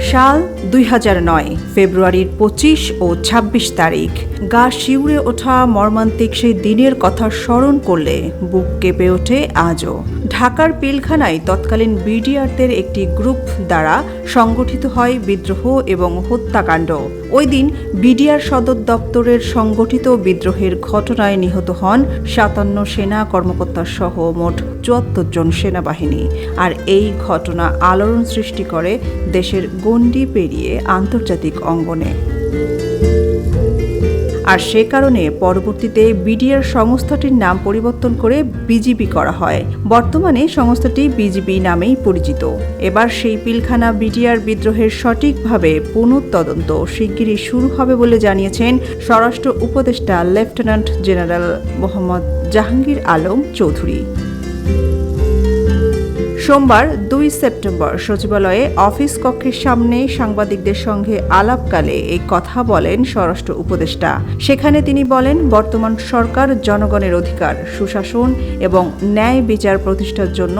সাল 2009 ফেব্রুয়ারির 25 ও 26 তারিখ। গা শিউরে ওঠা মর্মান্তিক সেই দিনের কথা স্মরণ করলে বুক কেঁপে ওঠে আজও। ঢাকার পিলখানায় তৎকালীন বিডিআরদের একটি গ্রুপ দ্বারা সংগঠিত হয় বিদ্রোহ এবং হত্যাকাণ্ড। ওই দিন বিডিআর সদর দপ্তরের সংগঠিত বিদ্রোহের ঘটনায় নিহত হন 57 সেনা কর্মকর্তা সহ মোট 74 জন সেনাবাহিনী। আর এই ঘটনা আলোড়ন সৃষ্টি করে দেশের গণ্ডি পেরিয়ে আন্তর্জাতিক অঙ্গনে। আর সে কারণে পরবর্তীতে বিডিআর সংস্থাটির নাম পরিবর্তন করে বিজিবি করা হয়। বর্তমানে সংস্থাটি বিজিবি নামেই পরিচিত। এবার সেই পিলখানা বিডিআর বিদ্রোহের সঠিকভাবে পুনঃতদন্ত শিগগিরই শুরু হবে বলে জানিয়েছেন স্বরাষ্ট্র উপদেষ্টা লেফটেন্যান্ট জেনারেল মোহাম্মদ জাহাঙ্গীর আলম চৌধুরী। সোমবার 2 সেপ্টেম্বর সচিবালয়ে অফিস কক্ষের সামনে সাংবাদিকদের সঙ্গে আলাপকালে এই কথা বলেন স্বরাষ্ট্র উপদেষ্টা। সেখানে তিনি বলেন, বর্তমান সরকার জনগণের অধিকার, সুশাসন এবং ন্যায় বিচার প্রতিষ্ঠার জন্য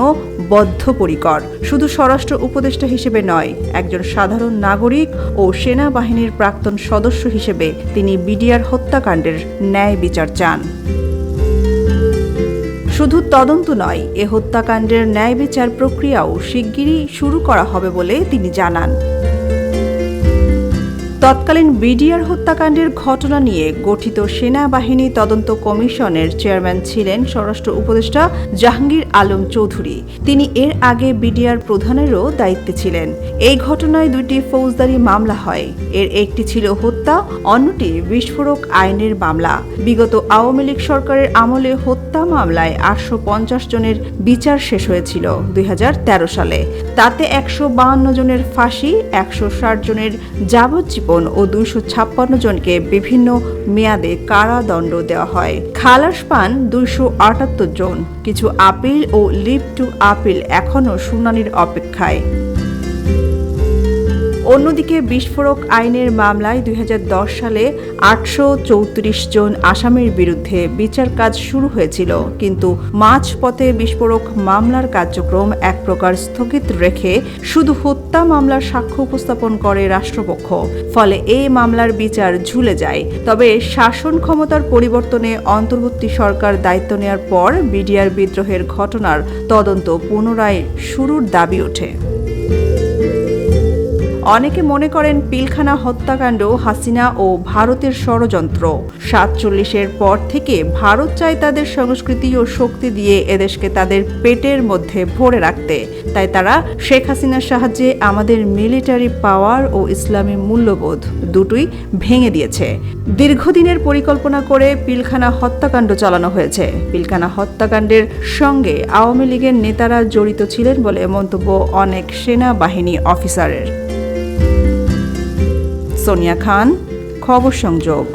বদ্ধপরিকর। শুধু স্বরাষ্ট্র উপদেষ্টা হিসেবে নয়, একজন সাধারণ নাগরিক ও সেনাবাহিনীর প্রাক্তন সদস্য হিসেবে তিনি বিডিআর হত্যাকাণ্ডের ন্যায় বিচার চান। শুধু তদন্ত নয়, এ হত্যাকাণ্ডের ন্যায় বিচার প্রক্রিয়াও শিগগিরই শুরু করা হবে বলে তিনি জানান। তৎকালীন বিডিআর হত্যাকাণ্ডের ঘটনা নিয়ে গঠিত সেনাবাহিনী তদন্ত কমিশনের চেয়ারম্যান ছিলেন স্বরাষ্ট্র উপদেষ্টা জাহাঙ্গীর আলম চৌধুরী। তিনি এর আগে বিডিআর প্রধানেরও দায়িত্বে ছিলেন। এই ঘটনায় 2টি ফৌজদারি মামলা হয়। এর একটি ছিল হত্যা, অন্যটি বিস্ফোরক আইনের মামলা। বিগত আওয়ামী লীগ সরকারের আমলে হত্যা মামলায় 850 জনের বিচার শেষ হয়েছিল 2013 সালে। তাতে 152 জনের ফাঁসি, 160 জনের যাবজ্জীবন ও 256 জনকে বিভিন্ন মেয়াদে কারাদণ্ড দেওয়া হয়। খালাস পান 278 জন। কিছু আপিল ও লিভ টু আপিল এখনও শুনানির অপেক্ষায়। অন্যদিকে বিস্ফোরক আইনের মামলায় 2010 সালে 834 জন আসামির বিরুদ্ধে বিচার কাজ শুরু হয়েছিল, কিন্তু মাঝপথে বিস্ফোরক মামলার কার্যক্রম এক প্রকার স্থগিত রেখে শুধু হত্যা মামলার সাক্ষ্য উপস্থাপন করে রাষ্ট্রপক্ষ। ফলে এই মামলার বিচার ঝুলে যায়। তবে শাসন ক্ষমতার পরিবর্তনে অন্তর্বর্তী সরকার দায়িত্ব নেওয়ার পর বিডিআর বিদ্রোহের ঘটনার তদন্ত পুনরায় শুরুর দাবি ওঠে। অনেকে মনে করেন পিলখানা হত্যাকাণ্ড হাসিনা ও ভারতের ষড়যন্ত্র। 47-এর পর থেকে ভারত চায় তাদের সংস্কৃতি ও শক্তি দিয়ে এদেশকে তাদের পেটের মধ্যে ভরে রাখতে। তাই তারা শেখ হাসিনার সাহায্যে আমাদের মিলিটারি পাওয়ার ও ইসলামী মূল্যবোধ দুটোই ভেঙে দিয়েছে। দীর্ঘদিনের পরিকল্পনা করে পিলখানা হত্যাকাণ্ড চালানো হয়েছে। পিলখানা হত্যাকাণ্ডের সঙ্গে আওয়ামী লীগের নেতারা জড়িত ছিলেন বলে মন্তব্য অনেক সেনাবাহিনী অফিসারের। সোনিয়া খান, খবর সংযোগ।